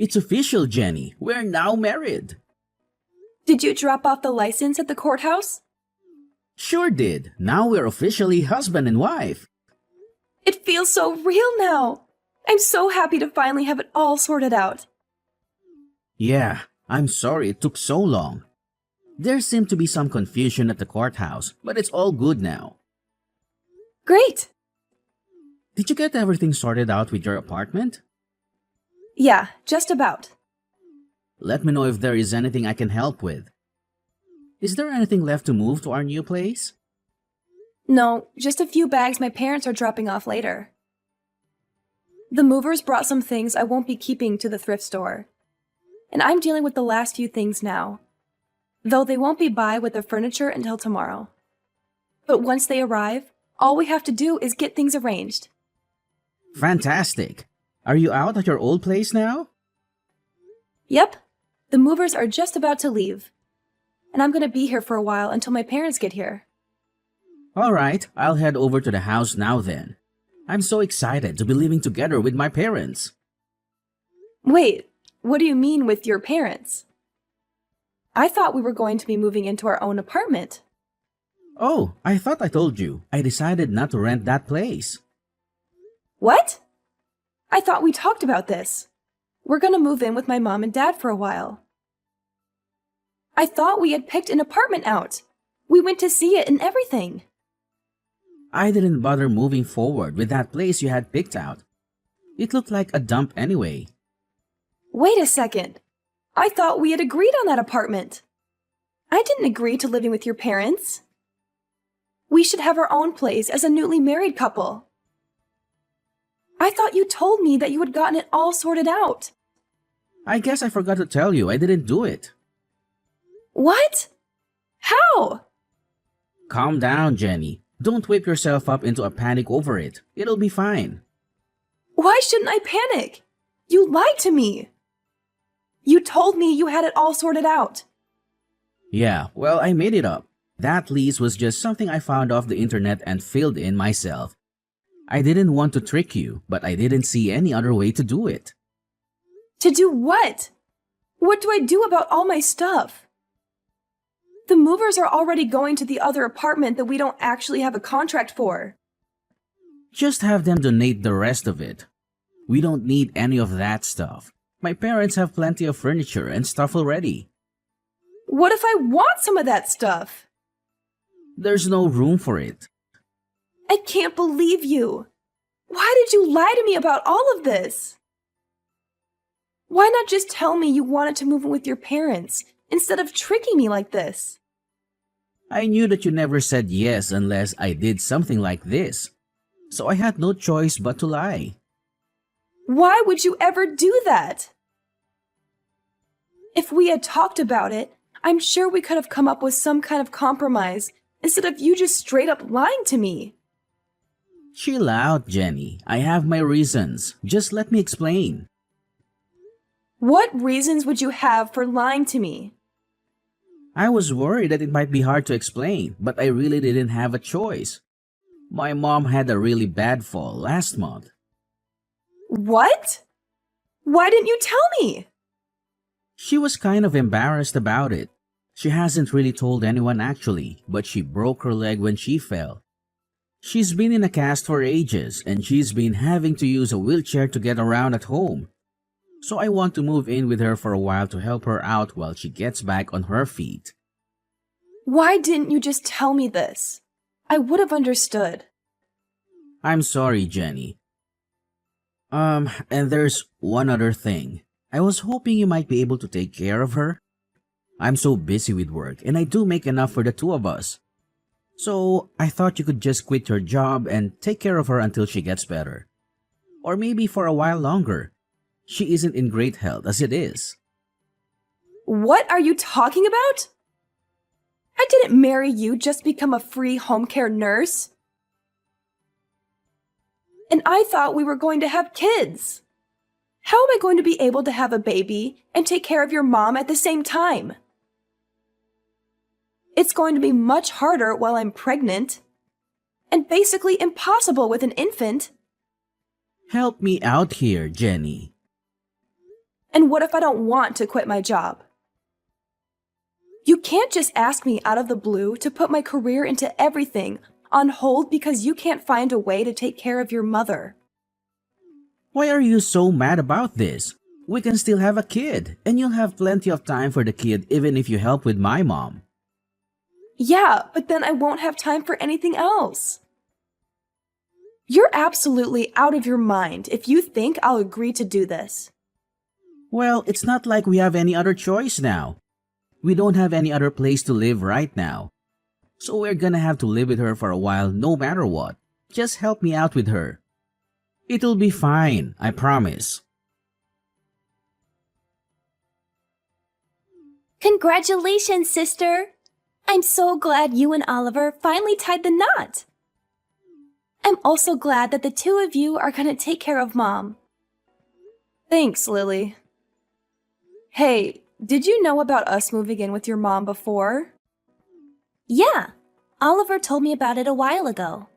It's official, Jenny. We're now married. Did you drop off the license at the courthouse? Sure did. Now we're officially husband and wife. It feels so real now. I'm so happy to finally have it all sorted out. Yeah, I'm sorry it took so long. There seemed to be some confusion at the courthouse, but it's all good now. Great! Did you get everything sorted out with your apartment? Yeah, just about. Let me know if there is anything I can help with. Is there anything left to move to our new place? No, just a few bags my parents are dropping off later. The movers brought some things I won't be keeping to the thrift store. And I'm dealing with the last few things now. Though they won't be by with the furniture until tomorrow. But once they arrive, all we have to do is get things arranged. Fantastic! Are you out at your old place now? Yep, the movers are just about to leave. And I'm gonna be here for a while until my parents get here. Alright, I'll head over to the house now then. I'm so excited to be living together with my parents. Wait, what do you mean with your parents? I thought we were going to be moving into our own apartment. Oh, I thought I told you. I decided not to rent that place. What? I thought we talked about this. We're gonna move in with my mom and dad for a while. I thought we had picked an apartment out. We went to see it and everything. I didn't bother moving forward with that place you had picked out. It looked like a dump anyway. Wait a second. I thought we had agreed on that apartment. I didn't agree to living with your parents. We should have our own place as a newly married couple. I thought you told me that you had gotten it all sorted out. I guess I forgot to tell you I didn't do it. What? How? Calm down, Jenny. Don't whip yourself up into a panic over it. It'll be fine. Why shouldn't I panic? You lied to me. You told me you had it all sorted out. Yeah, well, I made it up. That lease was just something I found off the internet and filled in myself. I didn't want to trick you, but I didn't see any other way to do it. To do what? What do I do about all my stuff? The movers are already going to the other apartment that we don't actually have a contract for. Just have them donate the rest of it. We don't need any of that stuff. My parents have plenty of furniture and stuff already. What if I want some of that stuff? There's no room for it. I can't believe you. Why did you lie to me about all of this? Why not just tell me you wanted to move in with your parents instead of tricking me like this? I knew that you never said yes unless I did something like this. So I had no choice but to lie. Why would you ever do that? If we had talked about it, I'm sure we could have come up with some kind of compromise instead of you just straight up lying to me. Chill out, Jenny. I have my reasons. Just let me explain. What reasons would you have for lying to me? I was worried that it might be hard to explain, but I really didn't have a choice. My mom had a really bad fall last month. What? Why didn't you tell me? She was kind of embarrassed about it. She hasn't really told anyone actually, but she broke her leg when she fell. She's been in a cast for ages, and she's been having to use a wheelchair to get around at home. So I want to move in with her for a while to help her out while she gets back on her feet. Why didn't you just tell me this? I would have understood. I'm sorry, Jenny. And there's one other thing. I was hoping you might be able to take care of her. I'm so busy with work, and I do make enough for the two of us. So I thought you could just quit your job and take care of her until she gets better. Or maybe for a while longer. She isn't in great health as it is. What are you talking about? I didn't marry you just to become a free home care nurse. And I thought we were going to have kids. How am I going to be able to have a baby and take care of your mom at the same time? It's going to be much harder while I'm pregnant, and basically impossible with an infant. Help me out here, Jenny. And what if I don't want to quit my job? You can't just ask me out of the blue to put my career into everything on hold because you can't find a way to take care of your mother. Why are you so mad about this? We can still have a kid, and you'll have plenty of time for the kid even if you help with my mom. Yeah, but then I won't have time for anything else. You're absolutely out of your mind if you think I'll agree to do this. Well, it's not like we have any other choice now. We don't have any other place to live right now. So we're gonna have to live with her for a while no matter what. Just help me out with her. It'll be fine, I promise. Congratulations, sister! I'm so glad you and Oliver finally tied the knot. I'm also glad that the two of you are gonna take care of Mom. Thanks, Lily. Hey, did you know about us moving in with your mom before? Yeah, Oliver told me about it a while ago.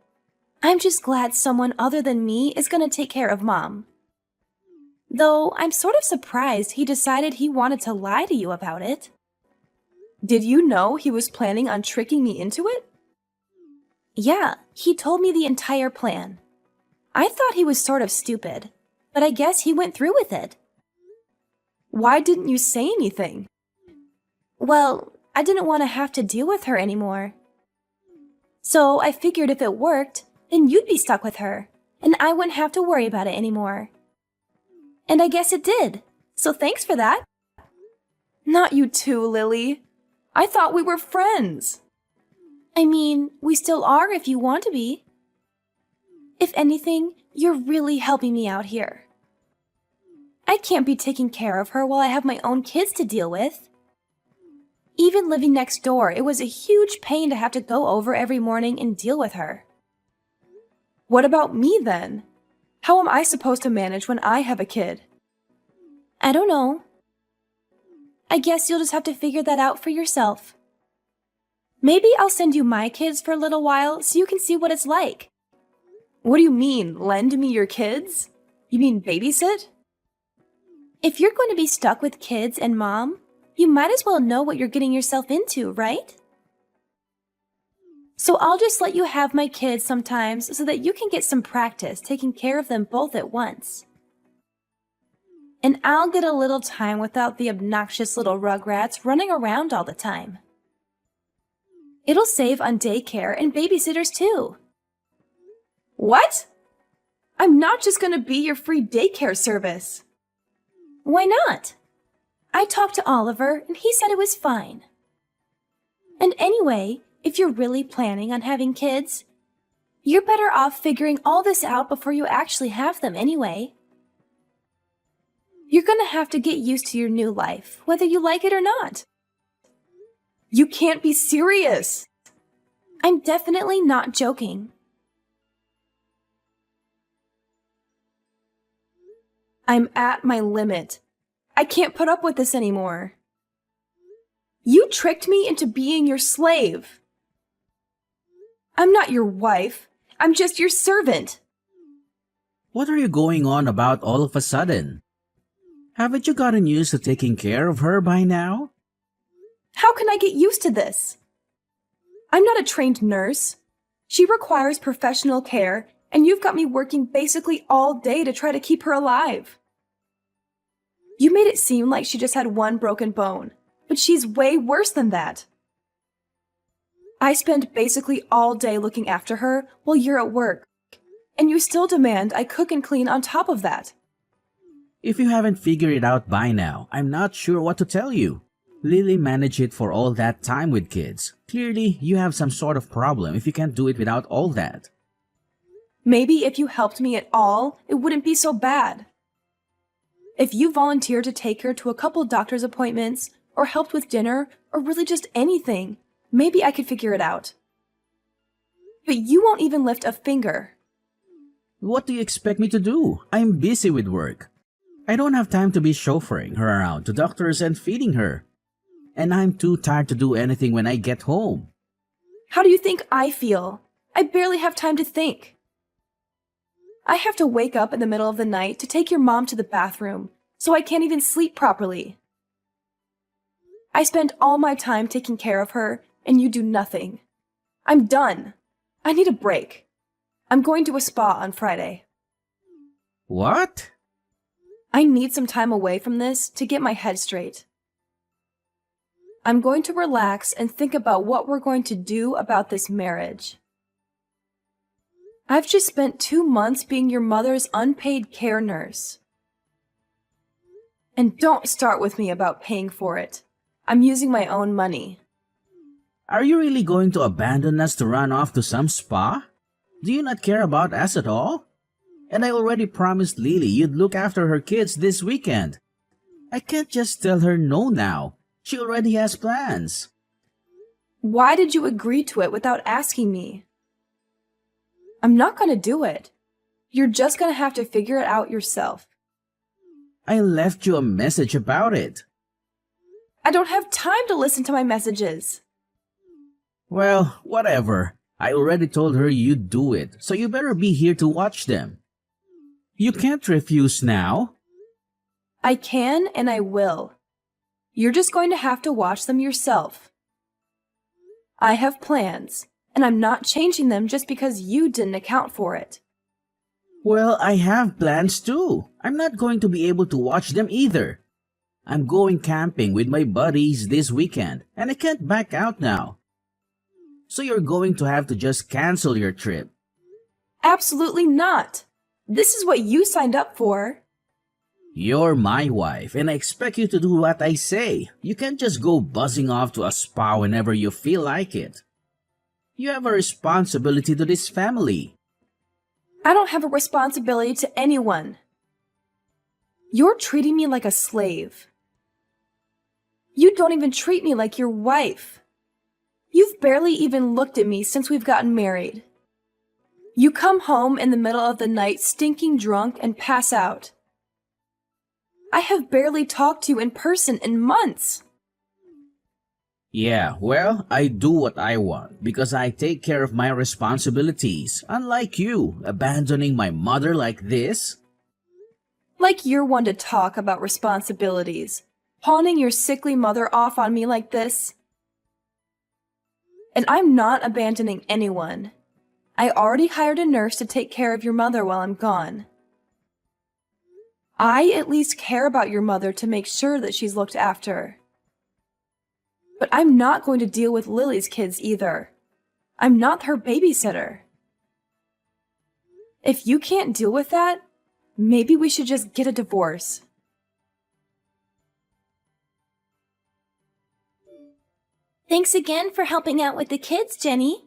I'm just glad someone other than me is gonna take care of Mom. Though I'm sort of surprised he decided he wanted to lie to you about it. Did you know he was planning on tricking me into it? Yeah, he told me the entire plan. I thought he was sort of stupid, but I guess he went through with it. Why didn't you say anything? Well, I didn't want to have to deal with her anymore. So I figured if it worked, then you'd be stuck with her, and I wouldn't have to worry about it anymore. And I guess it did, so thanks for that. Not you too, Lily. I thought we were friends. I mean, we still are if you want to be. If anything, you're really helping me out here. I can't be taking care of her while I have my own kids to deal with. Even living next door, it was a huge pain to have to go over every morning and deal with her. What about me then? How am I supposed to manage when I have a kid? I don't know. I guess you'll just have to figure that out for yourself. Maybe I'll send you my kids for a little while so you can see what it's like. What do you mean, lend me your kids? You mean babysit? If you're going to be stuck with kids and Mom, you might as well know what you're getting yourself into, right? So I'll just let you have my kids sometimes so that you can get some practice taking care of them both at once. And I'll get a little time without the obnoxious little rugrats running around all the time. It'll save on daycare and babysitters too. What? I'm not just going to be your free daycare service. Why not? I talked to Oliver and he said it was fine. And anyway, if you're really planning on having kids, you're better off figuring all this out before you actually have them anyway. You're gonna have to get used to your new life, whether you like it or not. You can't be serious! I'm definitely not joking. I'm at my limit. I can't put up with this anymore. You tricked me into being your slave. I'm not your wife. I'm just your servant. What are you going on about all of a sudden? Haven't you gotten used to taking care of her by now? How can I get used to this? I'm not a trained nurse. She requires professional care, and you've got me working basically all day to try to keep her alive. You made it seem like she just had one broken bone, but she's way worse than that. I spend basically all day looking after her while you're at work, and you still demand I cook and clean on top of that. If you haven't figured it out by now, I'm not sure what to tell you. Lily managed it for all that time with kids. Clearly, you have some sort of problem if you can't do it without all that. Maybe if you helped me at all, it wouldn't be so bad. If you volunteered to take her to a couple doctor's appointments, or helped with dinner, or really just anything, maybe I could figure it out. But you won't even lift a finger. What do you expect me to do? I'm busy with work. I don't have time to be chauffeuring her around to doctors and feeding her. And I'm too tired to do anything when I get home. How do you think I feel? I barely have time to think. I have to wake up in the middle of the night to take your mom to the bathroom, so I can't even sleep properly. I spend all my time taking care of her, and you do nothing. I'm done. I need a break. I'm going to a spa on Friday. What? I need some time away from this to get my head straight. I'm going to relax and think about what we're going to do about this marriage. I've just spent 2 months being your mother's unpaid care nurse. And don't start with me about paying for it. I'm using my own money. Are you really going to abandon us to run off to some spa? Do you not care about us at all? And I already promised Lily you'd look after her kids this weekend. I can't just tell her no now. She already has plans. Why did you agree to it without asking me? I'm not going to do it. You're just going to have to figure it out yourself. I left you a message about it. I don't have time to listen to my messages. Well, whatever. I already told her you'd do it, so you better be here to watch them. You can't refuse now. I can and I will. You're just going to have to watch them yourself. I have plans, and I'm not changing them just because you didn't account for it. Well, I have plans too. I'm not going to be able to watch them either. I'm going camping with my buddies this weekend, and I can't back out now. So you're going to have to just cancel your trip. Absolutely not. This is what you signed up for. You're my wife, and I expect you to do what I say. You can't just go buzzing off to a spa whenever you feel like it. You have a responsibility to this family. I don't have a responsibility to anyone. You're treating me like a slave. You don't even treat me like your wife. You've barely even looked at me since we've gotten married. You come home in the middle of the night stinking drunk and pass out. I have barely talked to you in person in months. Yeah, well, I do what I want because I take care of my responsibilities, unlike you, abandoning my mother like this. Like you're one to talk about responsibilities, pawning your sickly mother off on me like this. And I'm not abandoning anyone. I already hired a nurse to take care of your mother while I'm gone. I at least care about your mother to make sure that she's looked after. But I'm not going to deal with Lily's kids either. I'm not her babysitter. If you can't deal with that, maybe we should just get a divorce. Thanks again for helping out with the kids, Jenny.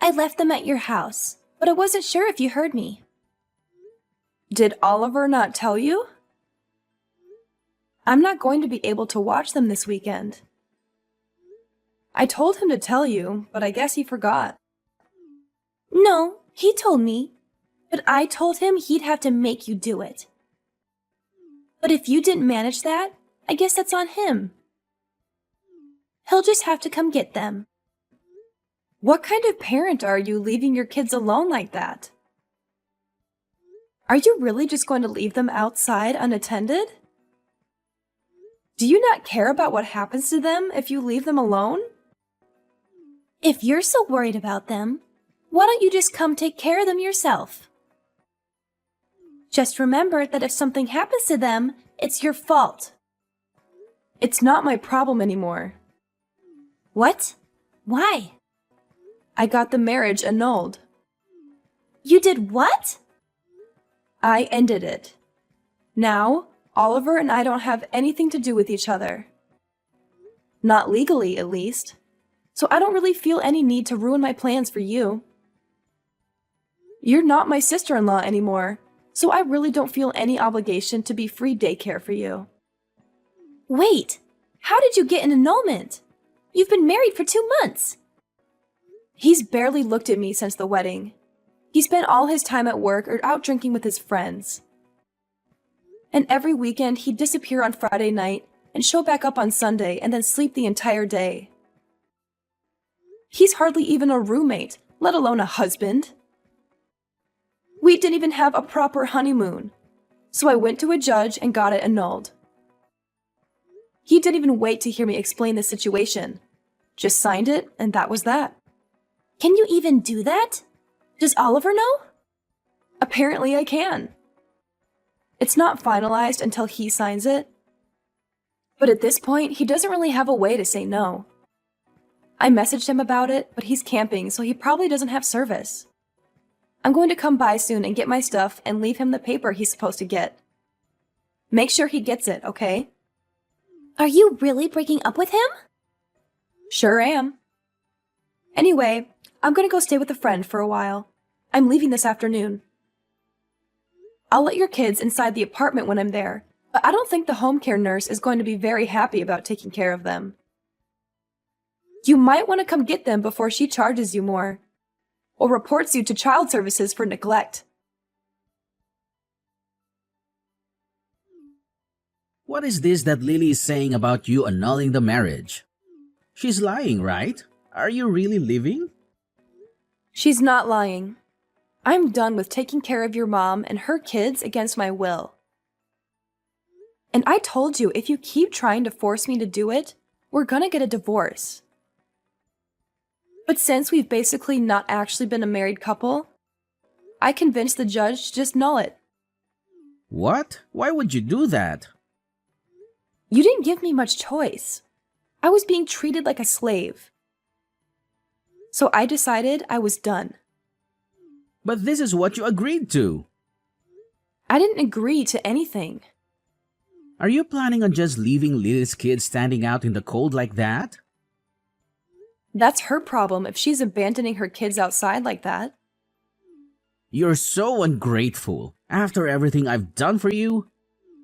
I left them at your house, but I wasn't sure if you heard me. Did Oliver not tell you? I'm not going to be able to watch them this weekend. I told him to tell you, but I guess he forgot. No, he told me, but I told him he'd have to make you do it. But if you didn't manage that, I guess that's on him. He'll just have to come get them. What kind of parent are you leaving your kids alone like that? Are you really just going to leave them outside unattended? Do you not care about what happens to them if you leave them alone? If you're so worried about them, why don't you just come take care of them yourself? Just remember that if something happens to them, it's your fault. It's not my problem anymore. What? Why? I got the marriage annulled. You did what? I ended it. Now, Oliver and I don't have anything to do with each other. Not legally, at least. So I don't really feel any need to ruin my plans for you. You're not my sister-in-law anymore, so I really don't feel any obligation to be free daycare for you. Wait, how did you get an annulment? You've been married for 2 months. He's barely looked at me since the wedding. He spent all his time at work or out drinking with his friends. And every weekend he'd disappear on Friday night and show back up on Sunday and then sleep the entire day. He's hardly even a roommate, let alone a husband. We didn't even have a proper honeymoon. So I went to a judge and got it annulled. He didn't even wait to hear me explain the situation. Just signed it, and that was that. Can you even do that? Does Oliver know? Apparently I can. It's not finalized until he signs it. But at this point, he doesn't really have a way to say no. I messaged him about it, but he's camping, so he probably doesn't have service. I'm going to come by soon and get my stuff and leave him the paper he's supposed to get. Make sure he gets it, okay? Are you really breaking up with him? Sure am. Anyway, I'm gonna go stay with a friend for a while. I'm leaving this afternoon. I'll let your kids inside the apartment when I'm there, but I don't think the home care nurse is going to be very happy about taking care of them. You might want to come get them before she charges you more, or reports you to child services for neglect. What is this that Lily is saying about you annulling the marriage? She's lying, right? Are you really leaving? She's not lying. I'm done with taking care of your mom and her kids against my will. And I told you, if you keep trying to force me to do it, we're gonna get a divorce. But since we've basically not actually been a married couple, I convinced the judge to just null it. What? Why would you do that? You didn't give me much choice. I was being treated like a slave. So I decided I was done. But this is what you agreed to. I didn't agree to anything. Are you planning on just leaving Lily's kids standing out in the cold like that? That's her problem if she's abandoning her kids outside like that. You're so ungrateful. After everything I've done for you,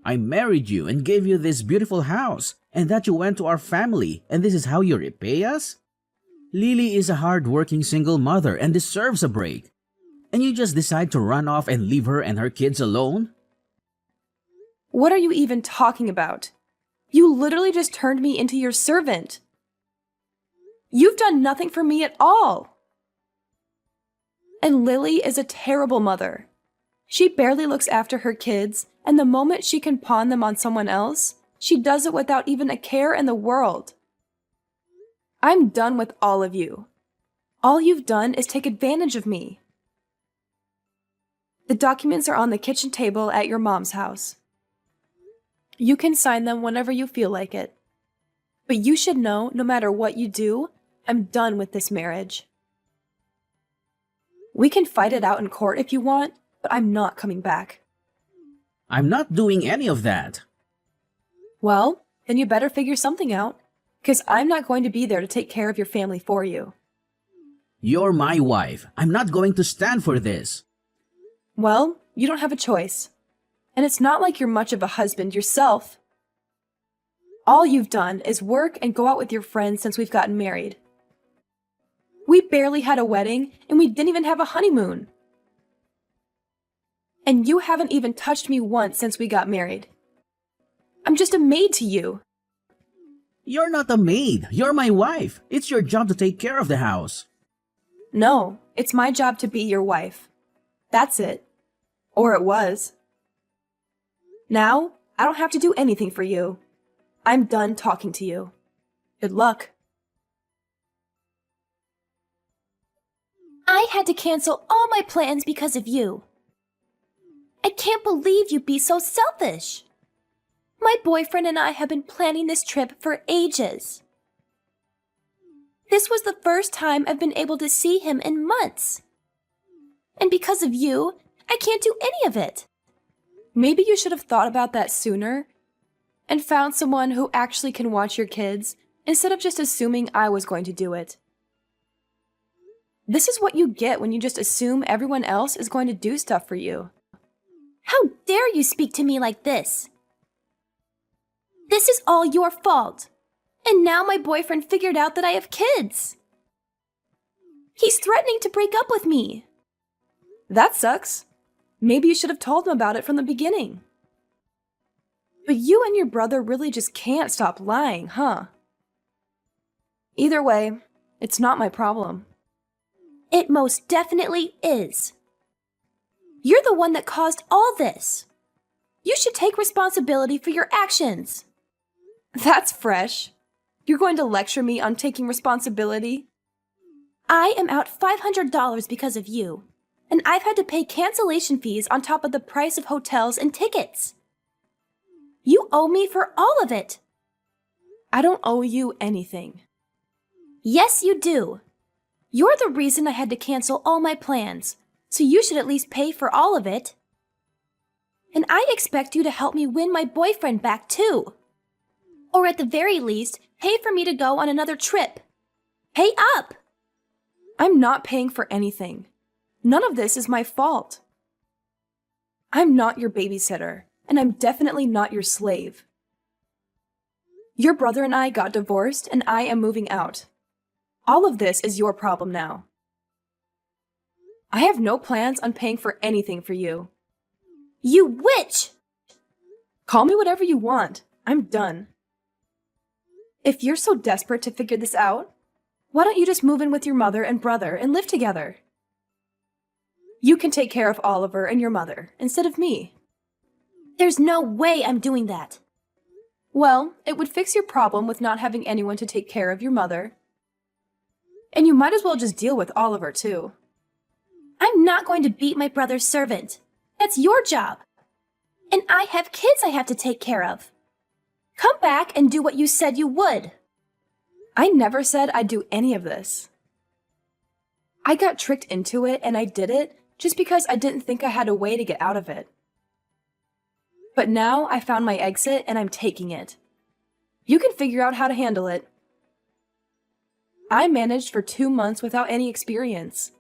I married you and gave you this beautiful house, and that you went to our family, and this is how you repay us? Lily is a hard-working single mother and deserves a break. And you just decide to run off and leave her and her kids alone? What are you even talking about? You literally just turned me into your servant. You've done nothing for me at all. And Lily is a terrible mother. She barely looks after her kids, and the moment she can pawn them on someone else, she does it without even a care in the world. I'm done with all of you. All you've done is take advantage of me. The documents are on the kitchen table at your mom's house. You can sign them whenever you feel like it. But you should know, no matter what you do, I'm done with this marriage. We can fight it out in court if you want, but I'm not coming back. I'm not doing any of that. Well, then you better figure something out, because I'm not going to be there to take care of your family for you. You're my wife. I'm not going to stand for this. Well, you don't have a choice. And it's not like you're much of a husband yourself. All you've done is work and go out with your friends since we've gotten married. We barely had a wedding, and we didn't even have a honeymoon. And you haven't even touched me once since we got married. I'm just a maid to you. You're not a maid. You're my wife. It's your job to take care of the house. No, it's my job to be your wife. That's it. Or it was. Now, I don't have to do anything for you. I'm done talking to you. Good luck. I had to cancel all my plans because of you. I can't believe you'd be so selfish. My boyfriend and I have been planning this trip for ages. This was the first time I've been able to see him in months. And because of you, I can't do any of it. Maybe you should have thought about that sooner and found someone who actually can watch your kids instead of just assuming I was going to do it. This is what you get when you just assume everyone else is going to do stuff for you. How dare you speak to me like this? This is all your fault. And now my boyfriend figured out that I have kids. He's threatening to break up with me. That sucks. Maybe you should have told him about it from the beginning. But you and your brother really just can't stop lying, huh? Either way, it's not my problem. It most definitely is. You're the one that caused all this. You should take responsibility for your actions. That's fresh. You're going to lecture me on taking responsibility? I am out $500 because of you, and I've had to pay cancellation fees on top of the price of hotels and tickets. You owe me for all of it. I don't owe you anything. Yes, you do. You're the reason I had to cancel all my plans, so you should at least pay for all of it. And I expect you to help me win my boyfriend back too. Or at the very least, pay for me to go on another trip. Pay up! I'm not paying for anything. None of this is my fault. I'm not your babysitter, and I'm definitely not your slave. Your brother and I got divorced, and I am moving out. All of this is your problem now. I have no plans on paying for anything for you. You witch! Call me whatever you want. I'm done. If you're so desperate to figure this out, why don't you just move in with your mother and brother and live together? You can take care of Oliver and your mother instead of me. There's no way I'm doing that. Well, it would fix your problem with not having anyone to take care of your mother. And you might as well just deal with Oliver too. I'm not going to beat my brother's servant. That's your job. And I have kids I have to take care of. Come back and do what you said you would. I never said I'd do any of this. I got tricked into it and I did it just because I didn't think I had a way to get out of it. But now I found my exit and I'm taking it. You can figure out how to handle it. I managed for 2 months without any experience.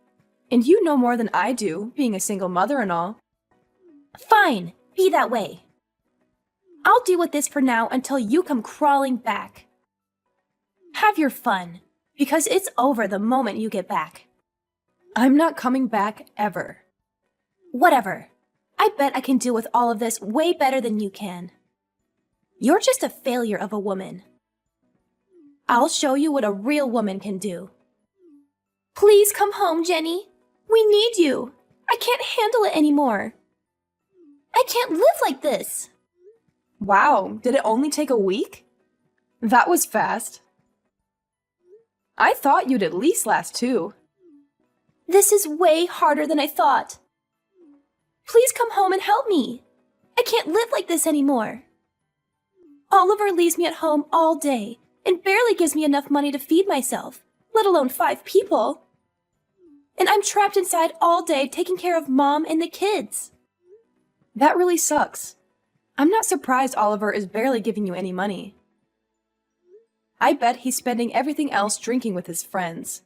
And you know more than I do, being a single mother and all. Fine, be that way. I'll deal with this for now until you come crawling back. Have your fun, because it's over the moment you get back. I'm not coming back ever. Whatever. I bet I can deal with all of this way better than you can. You're just a failure of a woman. I'll show you what a real woman can do. Please come home, Jenny. We need you. I can't handle it anymore. I can't live like this. Wow, did it only take a week? That was fast. I thought you'd at least last 2. This is way harder than I thought. Please come home and help me. I can't live like this anymore. Oliver leaves me at home all day and barely gives me enough money to feed myself, let alone 5 people. And I'm trapped inside all day taking care of Mom and the kids. That really sucks. I'm not surprised Oliver is barely giving you any money. I bet he's spending everything else drinking with his friends.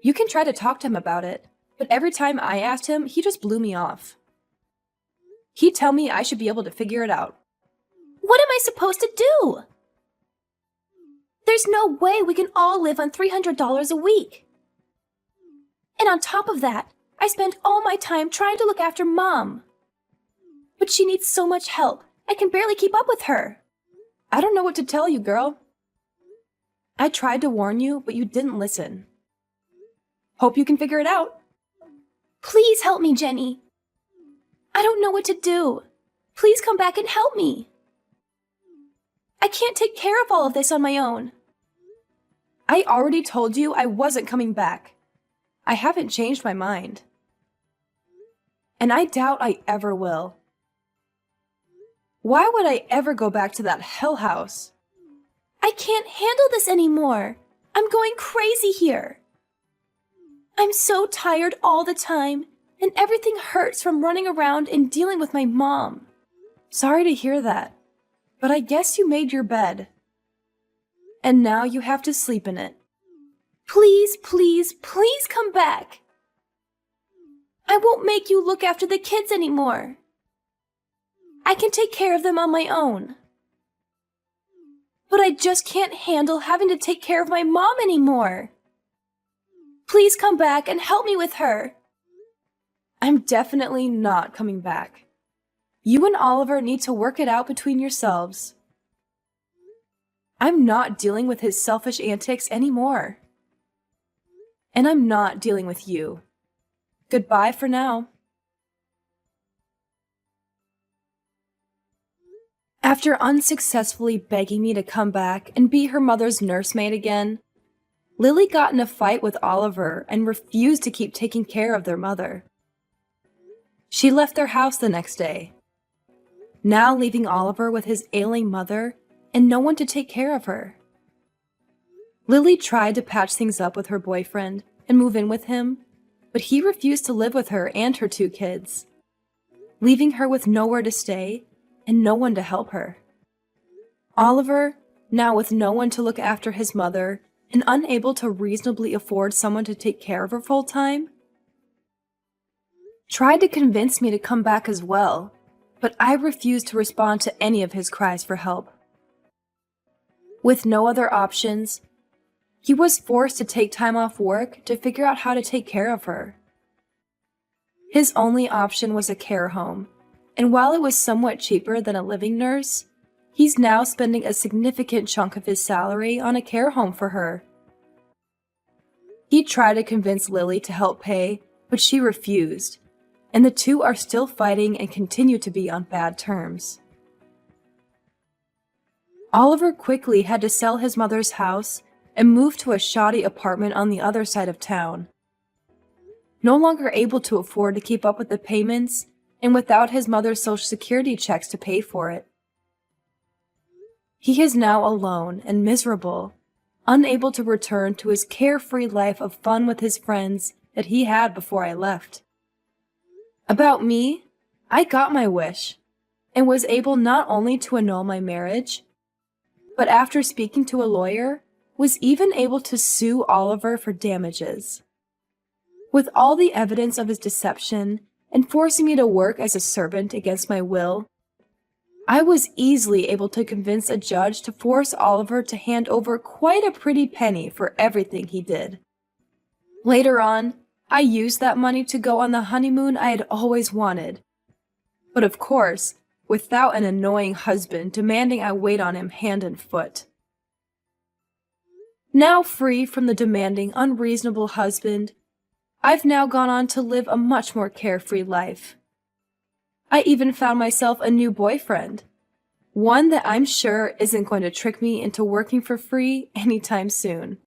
You can try to talk to him about it, but every time I asked him, he just blew me off. He'd tell me I should be able to figure it out. What am I supposed to do? There's no way we can all live on $300 a week. And on top of that, I spend all my time trying to look after Mom. But she needs so much help, I can barely keep up with her. I don't know what to tell you, girl. I tried to warn you, but you didn't listen. Hope you can figure it out. Please help me, Jenny. I don't know what to do. Please come back and help me. I can't take care of all of this on my own. I already told you I wasn't coming back. I haven't changed my mind. And I doubt I ever will. Why would I ever go back to that hell house? I can't handle this anymore. I'm going crazy here. I'm so tired all the time, and everything hurts from running around and dealing with my mom. Sorry to hear that, but I guess you made your bed. And now you have to sleep in it. Please, please, please come back. I won't make you look after the kids anymore. I can take care of them on my own. But I just can't handle having to take care of my mom anymore. Please come back and help me with her. I'm definitely not coming back. You and Oliver need to work it out between yourselves. I'm not dealing with his selfish antics anymore. And I'm not dealing with you. Goodbye for now. After unsuccessfully begging me to come back and be her mother's nursemaid again, Lily got in a fight with Oliver and refused to keep taking care of their mother. She left their house the next day, now leaving Oliver with his ailing mother and no one to take care of her. Lily tried to patch things up with her boyfriend and move in with him, but he refused to live with her and her 2 kids, leaving her with nowhere to stay and no one to help her. Oliver, now with no one to look after his mother and unable to reasonably afford someone to take care of her full time, tried to convince me to come back as well, but I refused to respond to any of his cries for help. With no other options, he was forced to take time off work to figure out how to take care of her. His only option was a care home, and while it was somewhat cheaper than a living nurse, he's now spending a significant chunk of his salary on a care home for her. He tried to convince Lily to help pay, but she refused, and the two are still fighting and continue to be on bad terms. Oliver quickly had to sell his mother's house and move to a shoddy apartment on the other side of town. No longer able to afford to keep up with the payments, and without his mother's Social Security checks to pay for it. He is now alone and miserable, unable to return to his carefree life of fun with his friends that he had before I left. About me, I got my wish, and was able not only to annul my marriage, but after speaking to a lawyer, was even able to sue Oliver for damages. With all the evidence of his deception and forcing me to work as a servant against my will, I was easily able to convince a judge to force Oliver to hand over quite a pretty penny for everything he did. Later on, I used that money to go on the honeymoon I had always wanted. But of course, without an annoying husband demanding I wait on him hand and foot. Now free from the demanding, unreasonable husband, I've now gone on to live a much more carefree life. I even found myself a new boyfriend, one that I'm sure isn't going to trick me into working for free anytime soon.